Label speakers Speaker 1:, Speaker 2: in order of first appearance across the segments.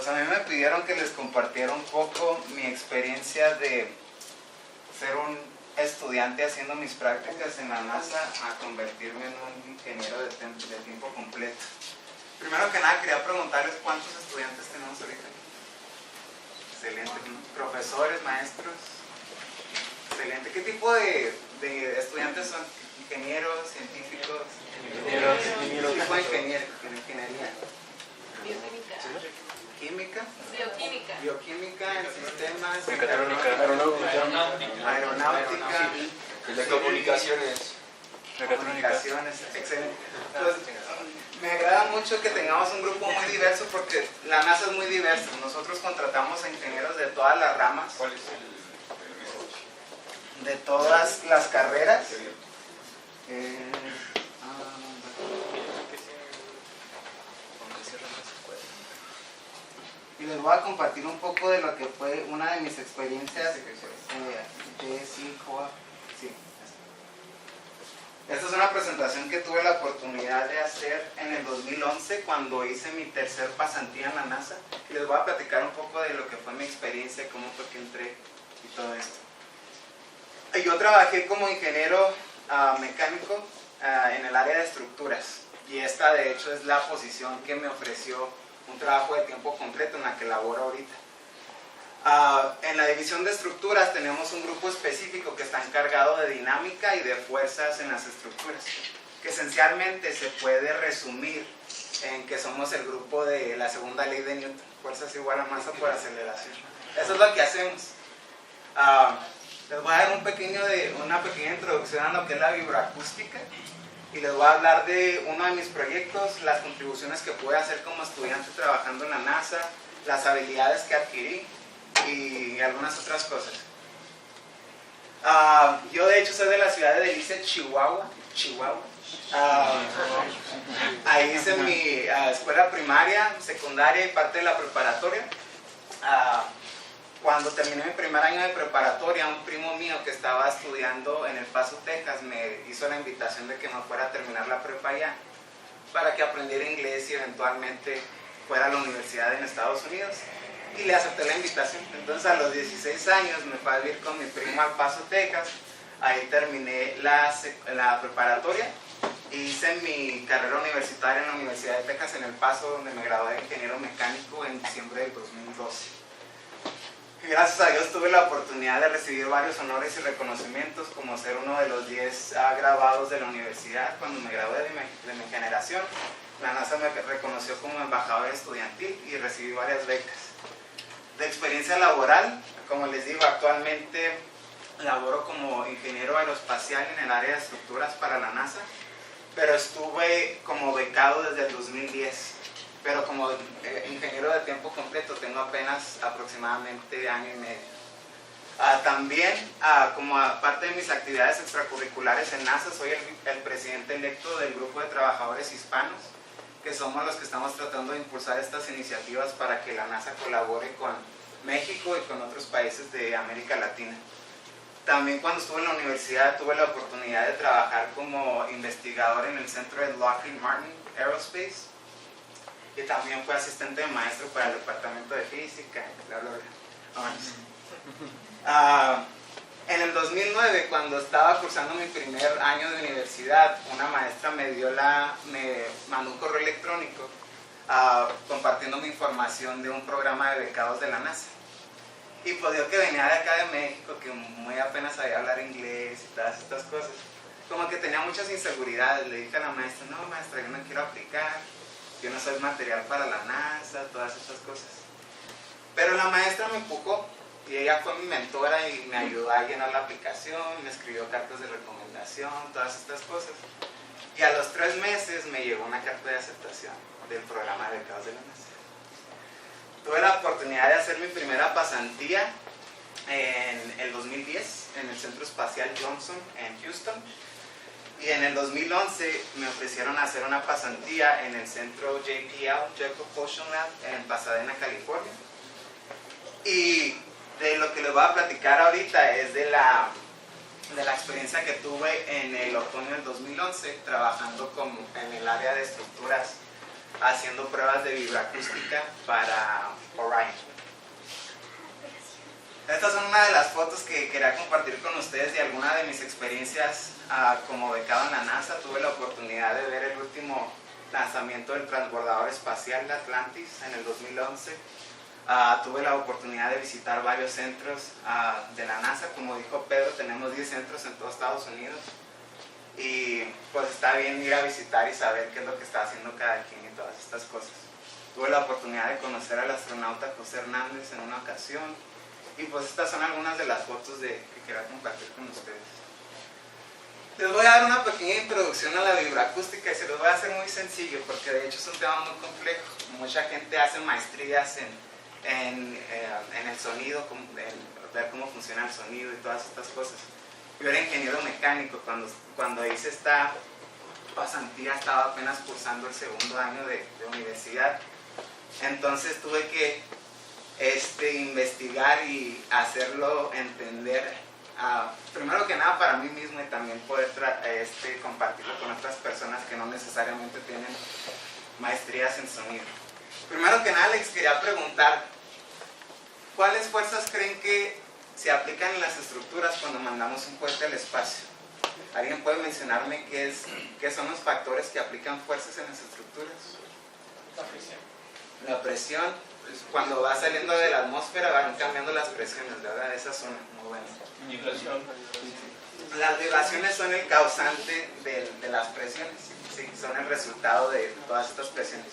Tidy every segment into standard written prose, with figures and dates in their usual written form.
Speaker 1: Pues a mí me pidieron que les compartiera un poco mi experiencia de ser un estudiante haciendo mis prácticas en la NASA a convertirme en un ingeniero de tiempo completo. Primero que nada quería preguntarles cuántos estudiantes tenemos ahorita. Excelente. Profesores, maestros. Excelente. ¿Qué tipo de estudiantes son? ¿Ingenieros, científicos? Ingenieros. ¿Qué tipo de ingeniería?
Speaker 2: Bioquímica.
Speaker 1: ¿Química?
Speaker 2: Bioquímica.
Speaker 1: Bioquímica, en sistemas,
Speaker 3: Aeronáutica,
Speaker 1: aeronáutica,
Speaker 3: telecomunicaciones,
Speaker 1: comunicaciones, excelente. Pues, me agrada mucho que tengamos un grupo muy diverso porque la NASA es muy diversa. Nosotros contratamos a ingenieros de todas las ramas,
Speaker 3: ¿cuál es
Speaker 1: de todas las carreras. Y les voy a compartir un poco de lo que fue una de mis experiencias Esta es una presentación que tuve la oportunidad de hacer en el 2011 cuando hice mi tercer pasantía en la NASA. Y les voy a platicar un poco de lo que fue mi experiencia, cómo fue que entré y todo esto. Yo trabajé como ingeniero mecánico en el área de estructuras. Y esta de hecho es la posición que me ofreció un trabajo de tiempo completo en la que laboro ahorita. En la división de estructuras tenemos un grupo específico que está encargado de dinámica y de fuerzas en las estructuras, que esencialmente se puede resumir en que somos el grupo de la segunda ley de Newton, fuerzas igual a masa por aceleración. Eso es lo que hacemos. Les voy a dar una pequeña introducción a lo que es la vibroacústica y les voy a hablar de uno de mis proyectos, las contribuciones que pude hacer como estudiante trabajando en la NASA, las habilidades que adquirí y algunas otras cosas. Yo de hecho soy de la ciudad de Delicia, Chihuahua. Ahí hice mi escuela primaria, secundaria y parte de la preparatoria. Cuando terminé mi primer año de preparatoria, un primo mío que estaba estudiando en El Paso, Texas, me hizo la invitación de que me fuera a terminar la prepa allá para que aprendiera inglés y eventualmente fuera a la universidad en Estados Unidos. Y le acepté la invitación. Entonces a los 16 años me fui a vivir con mi primo al Paso, Texas. Ahí terminé la preparatoria. Hice mi carrera universitaria en la Universidad de Texas en El Paso, donde me gradué de ingeniero mecánico en diciembre del 2012. Y gracias a Dios tuve la oportunidad de recibir varios honores y reconocimientos, como ser uno de los 10 graduados de la universidad cuando me gradué de mi generación. La NASA me reconoció como embajador estudiantil y recibí varias becas. De experiencia laboral, como les digo, actualmente laboro como ingeniero aeroespacial en el área de estructuras para la NASA, pero estuve como becado desde el 2010. Pero como ingeniero de tiempo completo tengo apenas aproximadamente año y medio. También, como parte de mis actividades extracurriculares en NASA, soy el presidente electo del grupo de trabajadores hispanos, que somos los que estamos tratando de impulsar estas iniciativas para que la NASA colabore con México y con otros países de América Latina. También cuando estuve en la universidad tuve la oportunidad de trabajar como investigador en el centro de Lockheed Martin Aerospace, y también fui asistente de maestro para el departamento de física, bla, bla, bla. En el 2009, cuando estaba cursando mi primer año de universidad, una maestra me mandó un correo electrónico compartiendo mi información de un programa de becados de la NASA. Y pues yo que venía de acá de México, que muy apenas sabía hablar inglés y todas estas cosas, como que tenía muchas inseguridades. Le dije a la maestra, no maestra, yo no quiero aplicar, yo no soy material para la NASA, todas estas cosas. Pero la maestra me empujó y ella fue mi mentora y me ayudó a llenar la aplicación, me escribió cartas de recomendación, todas estas cosas. Y a los 3 meses me llegó una carta de aceptación del programa de becados de la NASA. Tuve la oportunidad de hacer mi primera pasantía en el 2010 en el Centro Espacial Johnson en Houston. Y en el 2011 me ofrecieron hacer una pasantía en el centro JPL, Jet Propulsion Lab, en Pasadena, California. Y de lo que les voy a platicar ahorita es de la experiencia que tuve en el otoño del 2011 trabajando en el área de estructuras haciendo pruebas de vibroacústica para Orion. Estas son una de las fotos que quería compartir con ustedes de alguna de mis experiencias como becado en la NASA. Tuve la oportunidad de ver el último lanzamiento del transbordador espacial de Atlantis en el 2011. Tuve la oportunidad de visitar varios centros de la NASA. Como dijo Pedro, tenemos 10 centros en todo Estados Unidos. Y pues está bien ir a visitar y saber qué es lo que está haciendo cada quien y todas estas cosas. Tuve la oportunidad de conocer al astronauta José Hernández en una ocasión. Y pues estas son algunas de las fotos que quería compartir con ustedes. Les voy a dar una pequeña introducción a la vibroacústica y se los voy a hacer muy sencillo porque de hecho es un tema muy complejo. Mucha gente hace maestrías en el sonido, en ver cómo funciona el sonido y todas estas cosas. Yo era ingeniero mecánico, cuando hice esta pasantía estaba apenas cursando el segundo año de universidad. Entonces tuve que investigar y hacerlo entender, primero que nada para mí mismo y también poder compartirlo con otras personas que no necesariamente tienen maestrías en sonido. Primero que nada les quería preguntar, ¿cuáles fuerzas creen que se aplican en las estructuras cuando mandamos un cohete al espacio? ¿Alguien puede mencionarme qué son los factores que aplican fuerzas en las estructuras?
Speaker 4: La presión.
Speaker 1: La presión. Cuando va saliendo de la atmósfera van cambiando las presiones, ¿verdad? Esa zona, muy buena.
Speaker 4: Vibración.
Speaker 1: Las vibraciones son el causante de las presiones, sí, son el resultado de todas estas presiones.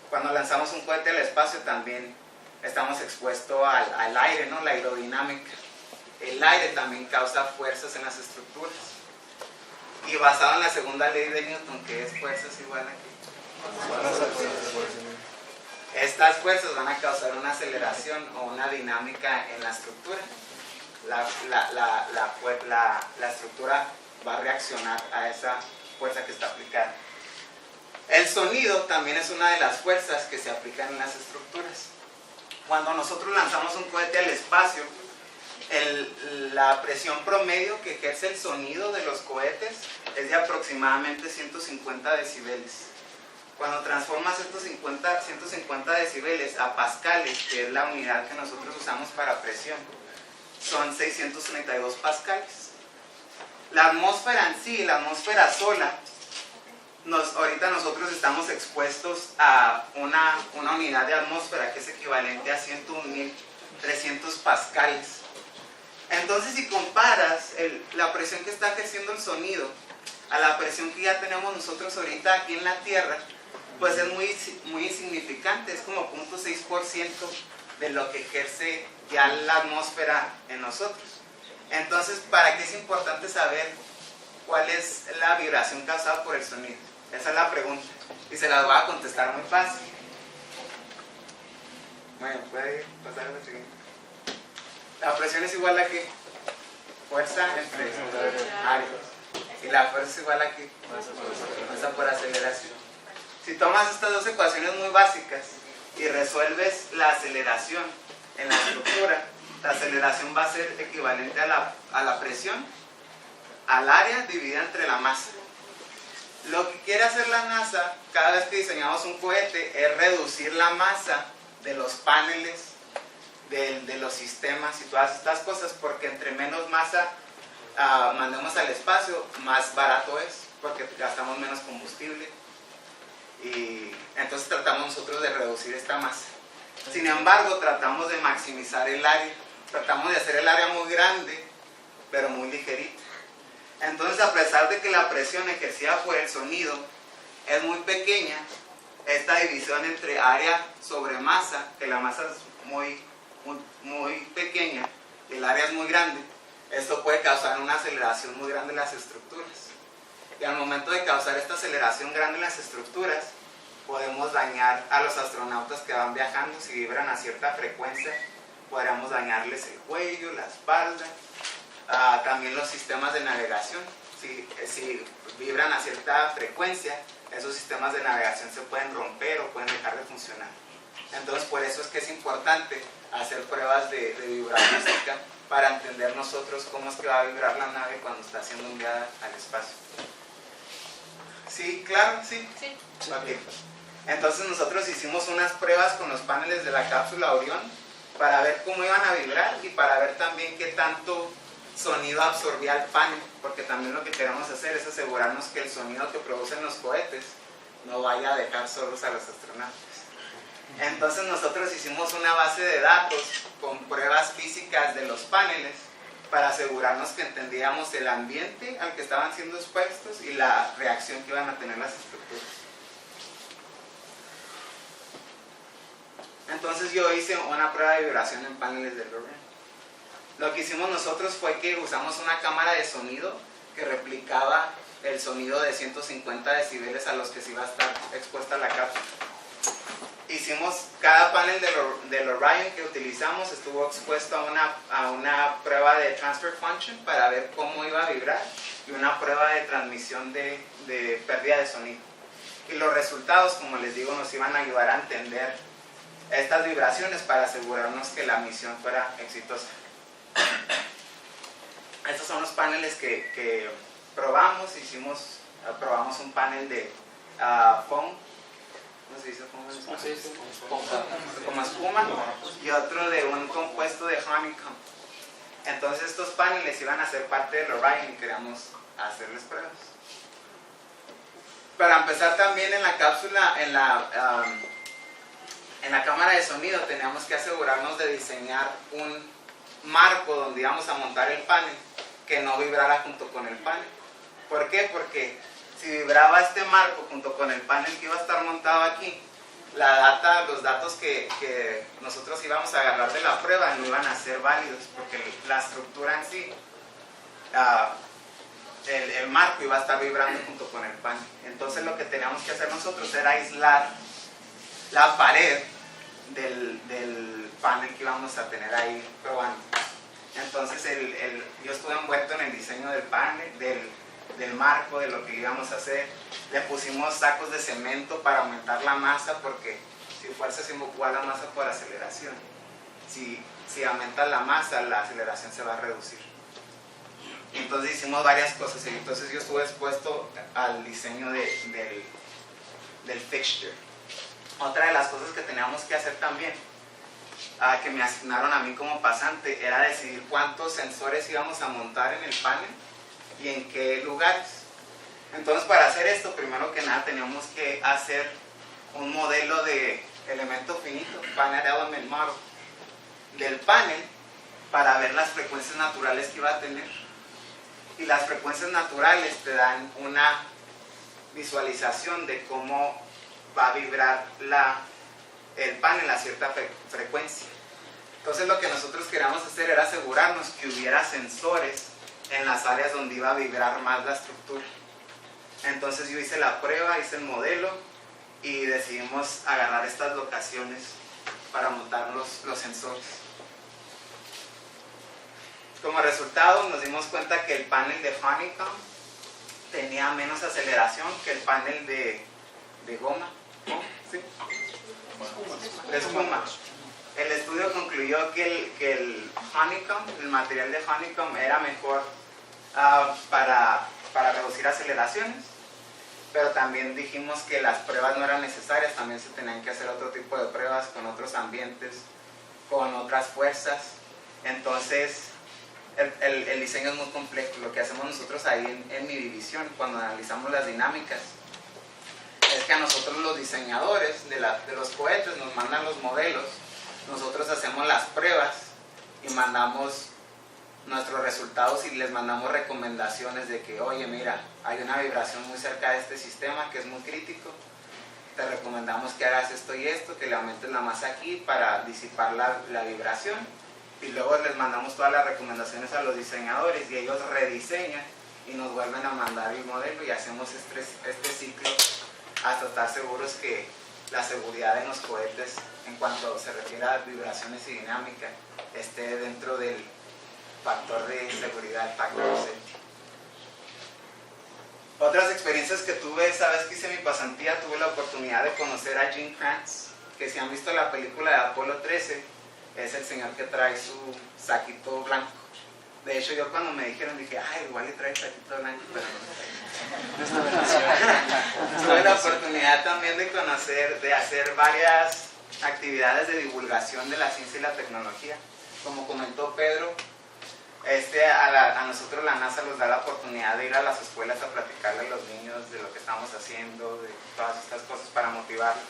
Speaker 1: Cuando lanzamos un cohete al espacio también estamos expuestos al aire, ¿no? La aerodinámica. El aire también causa fuerzas en las estructuras. Y basado en la segunda ley de Newton, que es fuerzas igual a estas fuerzas van a causar una aceleración o una dinámica en la estructura. La estructura va a reaccionar a esa fuerza que está aplicada. El sonido también es una de las fuerzas que se aplican en las estructuras. Cuando nosotros lanzamos un cohete al espacio, la presión promedio que ejerce el sonido de los cohetes es de aproximadamente 150 decibeles. Cuando transformas estos 150 decibeles a pascales, que es la unidad que nosotros usamos para presión, son 632 pascales. La atmósfera en sí, la atmósfera sola, ahorita nosotros estamos expuestos a una unidad de atmósfera que es equivalente a 101.300 pascales. Entonces, si comparas la presión que está ejerciendo el sonido a la presión que ya tenemos nosotros ahorita aquí en la Tierra, pues es muy insignificante, es como 0.6% de lo que ejerce ya la atmósfera en nosotros. Entonces, ¿para qué es importante saber cuál es la vibración causada por el sonido? Esa es la pregunta y se la voy a contestar muy fácil. Bueno, puede pasar a la siguiente. La presión es igual a ¿qué? Fuerza entre área. Y la fuerza es igual a ¿qué? Fuerza por aceleración. Si tomas estas dos ecuaciones muy básicas y resuelves la aceleración en la estructura, la aceleración va a ser equivalente a la presión al área dividida entre la masa. Lo que quiere hacer la NASA cada vez que diseñamos un cohete es reducir la masa de los paneles, de los sistemas y todas estas cosas, porque entre menos masa mandemos al espacio, más barato es, porque gastamos menos combustible. Y entonces tratamos nosotros de reducir esta masa. Sin embargo, tratamos de maximizar el área. Tratamos de hacer el área muy grande, pero muy ligerita. Entonces, a pesar de que la presión ejercida por el sonido es muy pequeña, esta división entre área sobre masa, que la masa es muy pequeña y el área es muy grande, esto puede causar una aceleración muy grande en las estructuras. Y al momento de causar esta aceleración grande en las estructuras, podemos dañar a los astronautas que van viajando. Si vibran a cierta frecuencia, podríamos dañarles el cuello, la espalda, también los sistemas de navegación. Si vibran a cierta frecuencia, esos sistemas de navegación se pueden romper o pueden dejar de funcionar. Entonces, por eso es que es importante hacer pruebas de vibroacústica para entender nosotros cómo es que va a vibrar la nave cuando está siendo enviada al espacio. ¿Sí? ¿Claro? ¿Sí?
Speaker 2: Sí.
Speaker 1: Ok. Entonces nosotros hicimos unas pruebas con los paneles de la cápsula Orión para ver cómo iban a vibrar y para ver también qué tanto sonido absorbía el panel, porque también lo que queremos hacer es asegurarnos que el sonido que producen los cohetes no vaya a dejar solos a los astronautas. Entonces nosotros hicimos una base de datos con pruebas físicas de los paneles para asegurarnos que entendíamos el ambiente al que estaban siendo expuestos y la reacción que iban a tener las estructuras. Entonces yo hice una prueba de vibración en paneles de Lorraine. Lo que hicimos nosotros fue que usamos una cámara de sonido que replicaba el sonido de 150 decibeles a los que se iba a estar expuesta la cápsula. Hicimos, cada panel del Orion que utilizamos estuvo expuesto a una prueba de transfer function para ver cómo iba a vibrar y una prueba de transmisión de pérdida de sonido. Y los resultados, como les digo, nos iban a ayudar a entender estas vibraciones para asegurarnos que la misión fuera exitosa. Estos son los paneles que probamos. Probamos un panel de foam, ¿cómo se dice foam? Como espuma, y otro de un compuesto de honeycomb. Entonces estos paneles iban a ser parte del Orion y queríamos hacerles pruebas. Para empezar también en la cápsula, en la cámara de sonido teníamos que asegurarnos de diseñar un marco donde íbamos a montar el panel que no vibrara junto con el panel. ¿Por qué? Porque si vibraba este marco junto con el panel que iba a estar montado aquí, los datos que nosotros íbamos a agarrar de la prueba no iban a ser válidos, porque la estructura en sí, el marco iba a estar vibrando junto con el panel. Entonces lo que teníamos que hacer nosotros era aislar la pared del panel que íbamos a tener ahí probando. Entonces yo estuve envuelto en el diseño del panel, del marco, de lo que íbamos a hacer. Le pusimos sacos de cemento para aumentar la masa, porque si fuerza se igual la masa por aceleración. Si aumenta la masa, la aceleración se va a reducir. Entonces hicimos varias cosas. Entonces yo estuve expuesto al diseño del fixture. Otra de las cosas que teníamos que hacer también, que me asignaron a mí como pasante, era decidir cuántos sensores íbamos a montar en el panel y en qué lugares. Entonces, para hacer esto, primero que nada teníamos que hacer un modelo de elemento finito, panel element model, del panel, para ver las frecuencias naturales que iba a tener. Y las frecuencias naturales te dan una visualización de cómo va a vibrar el panel a cierta frecuencia. Entonces lo que nosotros queríamos hacer era asegurarnos que hubiera sensores en las áreas donde iba a vibrar más la estructura. Entonces yo hice la prueba, hice el modelo y decidimos agarrar estas locaciones para montar los sensores. Como resultado nos dimos cuenta que el panel de honeycomb tenía menos aceleración que el panel de goma. ¿Sí? De espuma. El estudio concluyó que el honeycomb, el material de honeycomb, era mejor para reducir aceleraciones, pero también dijimos que las pruebas no eran necesarias, también se tenían que hacer otro tipo de pruebas con otros ambientes, con otras fuerzas. Entonces el diseño es muy complejo. Lo que hacemos nosotros ahí en mi división, cuando analizamos las dinámicas, es que a nosotros los diseñadores de los cohetes nos mandan los modelos, nosotros hacemos las pruebas y mandamos nuestros resultados y les mandamos recomendaciones de que, oye, mira, hay una vibración muy cerca de este sistema que es muy crítico, te recomendamos que hagas esto y esto, que le aumentes la masa aquí para disipar la vibración, y luego les mandamos todas las recomendaciones a los diseñadores y ellos rediseñan y nos vuelven a mandar el modelo y hacemos este ciclo hasta estar seguros que la seguridad en los cohetes, en cuanto se refiere a vibraciones y dinámica, esté dentro del factor de seguridad, factor safety. Otras experiencias que tuve, esa vez que hice mi pasantía, tuve la oportunidad de conocer a Jim Kranz, que si han visto la película de Apolo 13, es el señor que trae su saquito blanco. De hecho, yo cuando me dijeron, dije, ay, igual le trae saquito blanco, pero no. Tuve la oportunidad oportunidad también de conocer, de hacer varias actividades de divulgación de la ciencia y la tecnología. Como comentó Pedro, a nosotros la NASA nos da la oportunidad de ir a las escuelas a platicarle a los niños de lo que estamos haciendo, de todas estas cosas para motivarlos.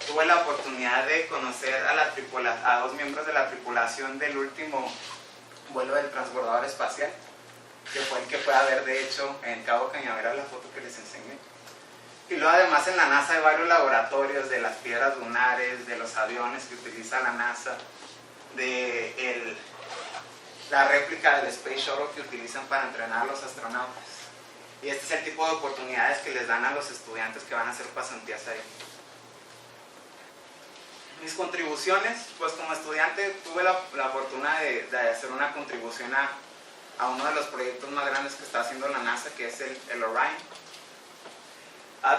Speaker 1: Tuve la oportunidad de conocer a 2 miembros de la tripulación del último vuelo del transbordador espacial, que fue el que fue a ver de hecho en Cabo Cañaveral, la foto que les enseñé. Y luego además en la NASA hay varios laboratorios de las piedras lunares, de los aviones que utiliza la NASA, de la réplica del Space Shuttle que utilizan para entrenar a los astronautas. Y este es el tipo de oportunidades que les dan a los estudiantes que van a hacer pasantías ahí. Mis contribuciones, pues como estudiante tuve la fortuna de hacer una contribución a uno de los proyectos más grandes que está haciendo la NASA, que es el Orion.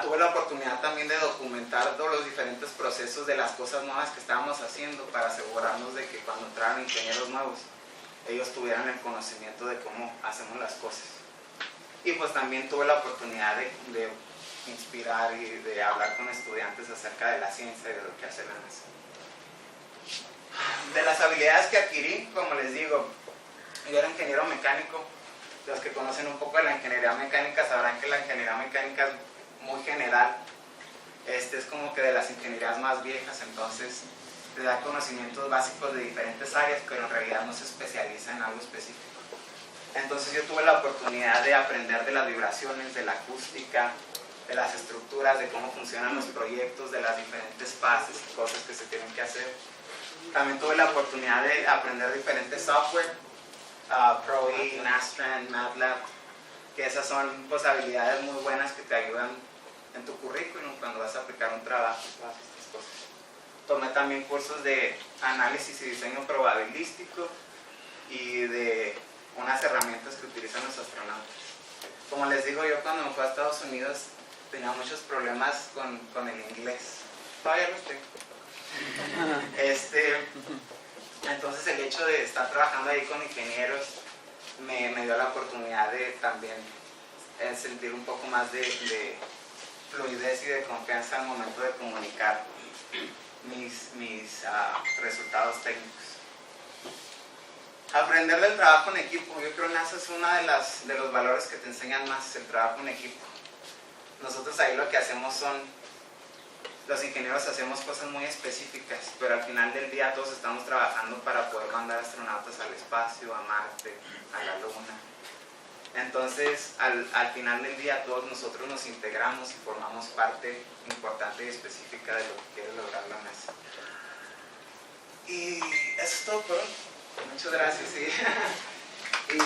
Speaker 1: Tuve la oportunidad también de documentar todos los diferentes procesos de las cosas nuevas que estábamos haciendo para asegurarnos de que cuando entraran ingenieros nuevos, ellos tuvieran el conocimiento de cómo hacemos las cosas. Y pues también tuve la oportunidad de inspirar y de hablar con estudiantes acerca de la ciencia y de lo que hace la NASA. De las habilidades que adquirí, como les digo, yo era ingeniero mecánico. Los que conocen un poco de la ingeniería mecánica sabrán que la ingeniería mecánica es muy general. Es como que de las ingenierías más viejas, entonces te da conocimientos básicos de diferentes áreas, pero en realidad no se especializa en algo específico. Entonces yo tuve la oportunidad de aprender de las vibraciones, de la acústica, de las estructuras, de cómo funcionan los proyectos, de las diferentes fases y cosas que se tienen que hacer. También tuve la oportunidad de aprender diferentes software, Pro-E, Nastran, MATLAB, que esas son pues, habilidades muy buenas que te ayudan en tu currículum cuando vas a aplicar un trabajo, todas estas cosas. Tomé también cursos de análisis y diseño probabilístico y de unas herramientas que utilizan los astronautas. Como les digo, yo cuando me fui a Estados Unidos tenía muchos problemas con el inglés. Todavía los tengo. Entonces el hecho de estar trabajando ahí con ingenieros me dio la oportunidad de también sentir un poco más de fluidez y de confianza al momento de comunicar mis resultados técnicos. Aprender del trabajo en equipo. Yo creo que NASA es uno de los valores que te enseñan más, el trabajo en equipo. Nosotros ahí lo que hacemos los ingenieros hacemos cosas muy específicas, pero al final del día todos estamos trabajando para poder mandar astronautas al espacio, a Marte, a la Luna. Entonces, al final del día todos nosotros nos integramos y formamos parte importante y específica de lo que quiere lograr la NASA. Y eso es todo por hoy. Muchas gracias. Y